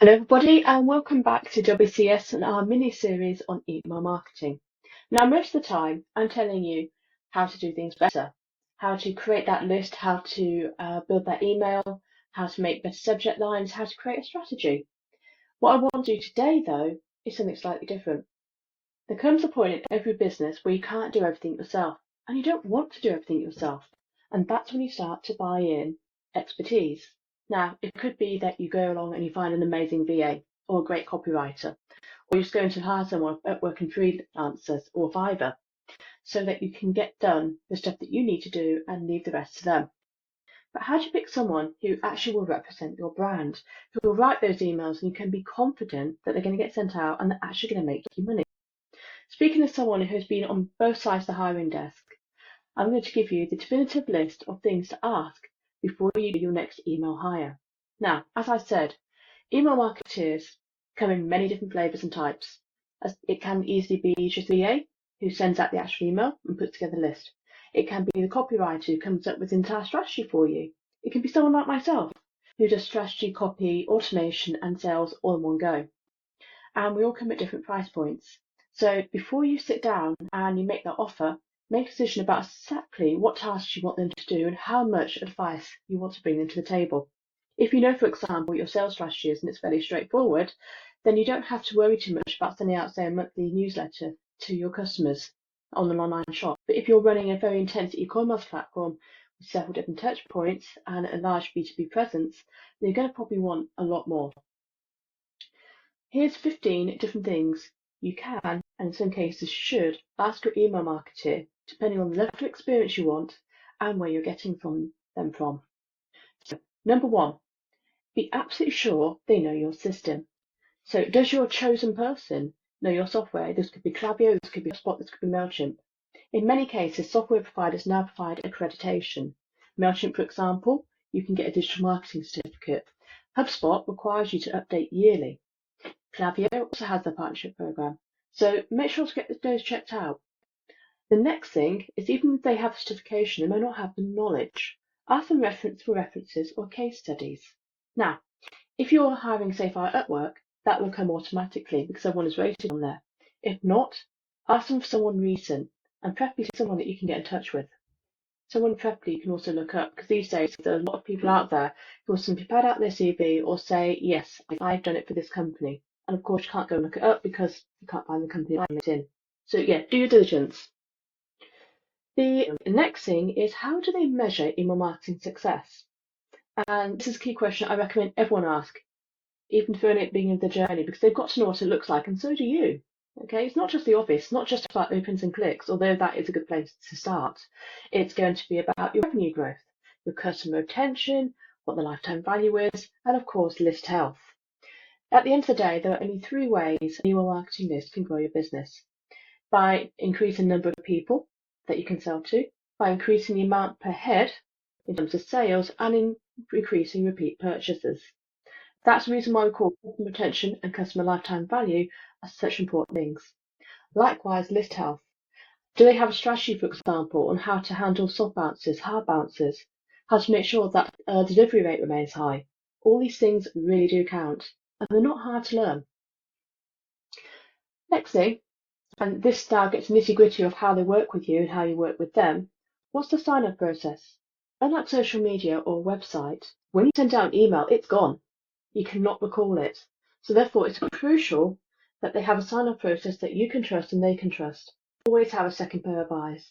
Hello, everybody, and welcome back to WCS and our mini series on email marketing. Now, most of the time, I'm telling you how to do things better, how to create that list, how to build that email, how to make better subject lines, how to create a strategy. What I want to do today, though, is something slightly different. There comes a point in every business where you can't do everything yourself, and you don't want to do everything yourself. And that's when you start to buy in expertise. Now, it could be that you go along and you find an amazing VA or a great copywriter, or you're just going to hire someone at working freelancers or Fiverr so that you can get done the stuff that you need to do and leave the rest to them. But how do you pick someone who actually will represent your brand, who will write those emails and you can be confident that they're going to get sent out and they're actually going to make you money? Speaking as someone who has been on both sides of the hiring desk, I'm going to give you the definitive list of things to ask before you do your next email hire. Now, as I said, email marketeers come in many different flavors and types. As it can easily be just the VA who sends out the actual email and puts together a list. It can be the copywriter who comes up with an entire strategy for you. It can be someone like myself who does strategy, copy, automation, and sales all in one go. And we all come at different price points. So before you sit down and you make that offer, make a decision about exactly what tasks you want them to do and how much advice you want to bring them to the table. If you know, for example, what your sales strategy is and it's fairly straightforward, then you don't have to worry too much about sending out, say, a monthly newsletter to your customers on an online shop. But if you're running a very intense e-commerce platform with several different touch points and a large B2B presence, then you're going to probably want a lot more. Here's 15 different things you can, and in some cases should, ask your email marketer, depending on the level of experience you want and where you're getting them from. So, number one, be absolutely sure they know your system. So, does your chosen person know your software? This could be Klaviyo, this could be HubSpot, this could be MailChimp. In many cases, software providers now provide accreditation. MailChimp, for example, you can get a digital marketing certificate. HubSpot requires you to update yearly. Klaviyo also has a partnership program, so make sure to get those checked out. The next thing is even if they have a certification, they may not have the knowledge. Ask them for references or case studies. Now, if you're hiring, say, via Upwork, that will come automatically because someone is rated on there. If not, ask them for someone recent and preferably someone that you can get in touch with. Someone preferably you can also look up because these days there are a lot of people out there who will simply pad out their CV or say, yes, I've done it for this company. And of course, you can't go and look it up because you can't find the company on LinkedIn. So yeah, do your diligence. The next thing is how do they measure email marketing success? And this is a key question I recommend everyone ask, even for it being in the journey, because they've got to know what it looks like, and so do you. Okay, it's not just the obvious, not just about opens and clicks, although that is a good place to start. It's going to be about your revenue growth, your customer retention, what the lifetime value is, and of course, list health. At the end of the day, there are only three ways an email marketing list can grow your business: by increasing the number of people that you can sell to, by increasing the amount per head in terms of sales, and in increasing repeat purchases. That's the reason why we call customer retention and customer lifetime value as such important things. Likewise, list health. Do they have a strategy, for example, on how to handle soft bounces, hard bounces, how to make sure that delivery rate remains high? All these things really do count, and they're not hard to learn. Next thing, and this now gets nitty gritty of how they work with you and how you work with them. What's the sign up process? Unlike social media or website, when you send out an email, it's gone. You cannot recall it. So therefore, it's crucial that they have a sign-up process that you can trust and they can trust. Always have a second pair of eyes.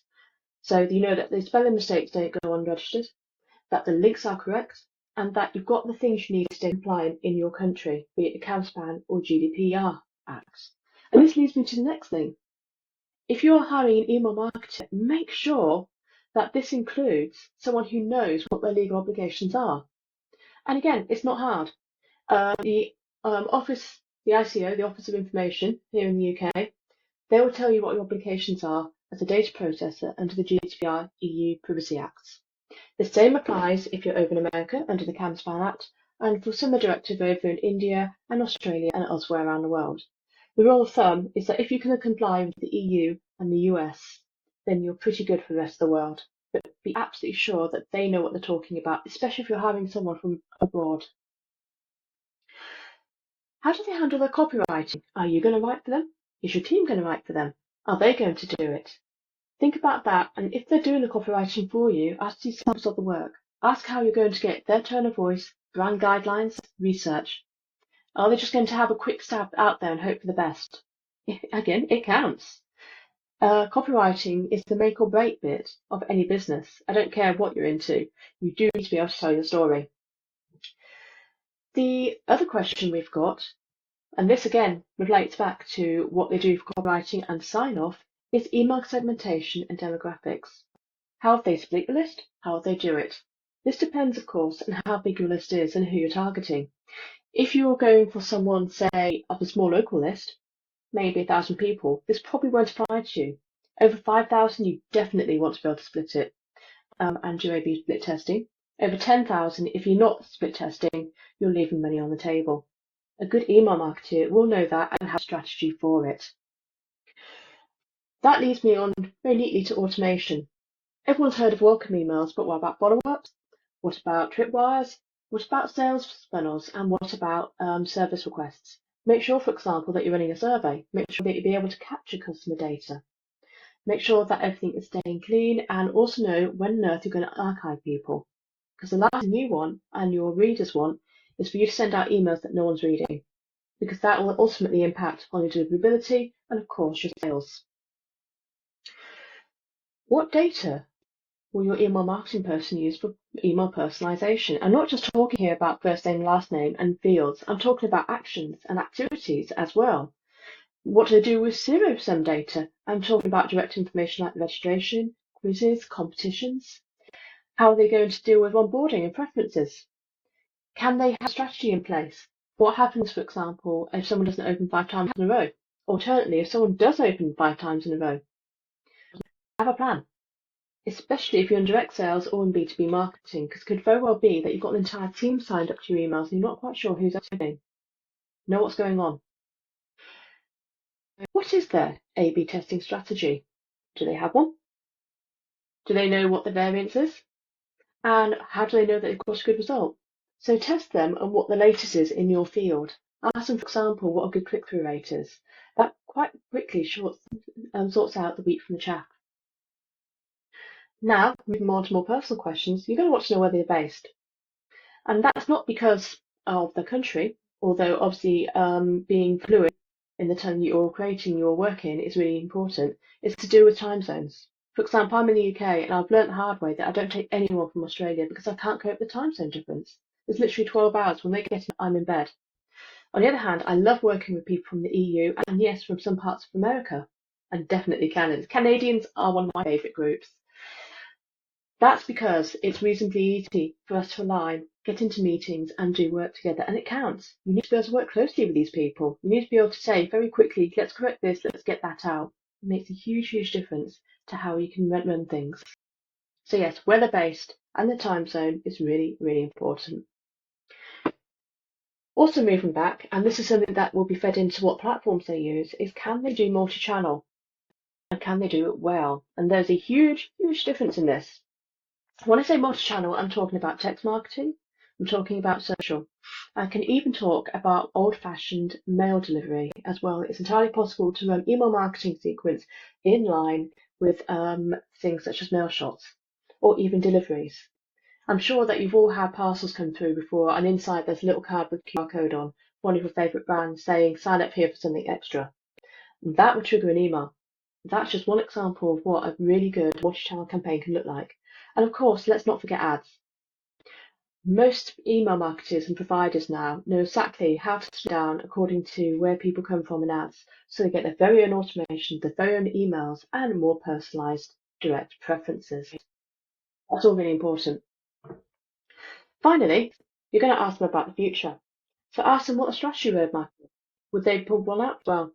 So you know that the spelling mistakes don't go unregistered, that the links are correct, and that you've got the things you need to stay compliant in your country, be it the CAMSPAN or GDPR acts. And this leads me to the next thing. If you're hiring an email marketer, make sure that this includes someone who knows what their legal obligations are. And again, it's not hard. The office, the ICO, the Office of Information here in the UK, they will tell you what your obligations are as a data processor under the GDPR EU Privacy Acts. The same applies if you're over in America under the CAMSPAN Act and for similar directive over in India and Australia and elsewhere around the world. The rule of thumb is that if you can comply with the EU and the US, then you're pretty good for the rest of the world. But be absolutely sure that they know what they're talking about, especially if you're hiring someone from abroad. How do they handle their copywriting? Are you going to write for them? Is your team going to write for them? Are they going to do it? Think about that, and if they're doing the copywriting for you, ask these samples of the work. Ask how you're going to get their tone of voice, brand guidelines, research. Are they just going to have a quick stab out there and hope for the best? Again, it counts. Copywriting is the make or break bit of any business. I don't care what you're into. You do need to be able to tell your story. The other question we've got, and this again relates back to what they do for copywriting and sign off, is email segmentation and demographics. How have they split the list? How will they do it? This depends, of course, on how big your list is and who you're targeting. If you're going for someone, say, of a small local list, maybe 1,000 people, this probably won't apply to you. Over 5,000, you definitely want to be able to split it and do A/B split testing. Over 10,000, if you're not split testing, you're leaving money on the table. A good email marketer will know that and have a strategy for it. That leads me on very neatly to automation. Everyone's heard of welcome emails, but what about follow-ups? What about tripwires? What about sales funnels? And what about service requests? Make sure, for example, that you're running a survey. Make sure that you'll be able to capture customer data. Make sure that everything is staying clean, and also know when on earth you're going to archive people. Because the last thing you want and your readers want is for you to send out emails that no one's reading, because that will ultimately impact on your deliverability and, of course, your sales. What data will your email marketing person use for email personalization? I'm not just talking here about first name, last name and fields. I'm talking about actions and activities as well. What do they do with zero-sum data? I'm talking about direct information like registration, quizzes, competitions. How are they going to deal with onboarding and preferences? Can they have a strategy in place? What happens, for example, if someone doesn't open 5 times in a row? Alternately, if someone does open 5 times in a row, have a plan. Especially if you're in direct sales or in B2B marketing, because it could very well be that you've got an entire team signed up to your emails and you're not quite sure who's opening. Know what's going on. What is their A/B testing strategy? Do they have one? Do they know what the variance is? And how do they know that they've got a good result? So test them on what the latest is in your field. Ask them, for example, what a good click-through rate is. That quite quickly sorts out the wheat from the chaff. Now, moving on to more personal questions, you're going to want to know where they're based. And that's not because of the country, although obviously being fluent in the time that you're creating your work in is really important. It's to do with time zones. For example, I'm in the UK and I've learnt the hard way that I don't take anyone from Australia because I can't cope with the time zone difference. There's literally 12 hours. When they get in, I'm in bed. On the other hand, I love working with people from the EU and yes, from some parts of America and definitely Canada. Canadians are one of my favourite groups. That's because it's reasonably easy for us to align, get into meetings and do work together, and it counts. You need to be able to work closely with these people. You need to be able to say very quickly, let's correct this, let's get that out. It makes a huge, huge difference to how you can run things. So yes, where they're based and the time zone is really, really important. Also moving back, and this is something that will be fed into what platforms they use, is can they do multi-channel? And can they do it well? And there's a huge, huge difference in this. When I say multi-channel, I'm talking about text marketing, I'm talking about social. I can even talk about old-fashioned mail delivery as well. It's entirely possible to run email marketing sequence in line with things such as mail shots or even deliveries. I'm sure that you've all had parcels come through before and inside there's a little card with a QR code on, one of your favourite brands saying sign up here for something extra. And that will trigger an email. That's just one example of what a really good multi-channel campaign can look like. And of course, let's not forget ads. Most email marketers and providers now know exactly how to slow down according to where people come from in ads, so they get their very own automation, their very own emails, and more personalised direct preferences. That's all really important. Finally, you're going to ask them about the future. So ask them what a strategy roadmap is. Would they pull one out? Well,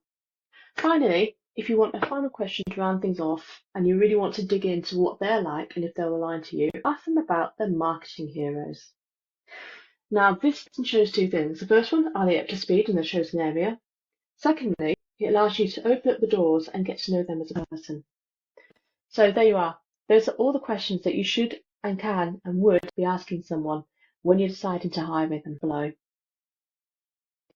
finally, if you want a final question to round things off and you really want to dig into what they're like and if they'll align to you, ask them about their marketing heroes. Now, this shows 2 things. The first one, are they up to speed in their chosen area? Secondly, it allows you to open up the doors and get to know them as a person. So there you are. Those are all the questions that you should and can and would be asking someone when you're deciding to hire them below.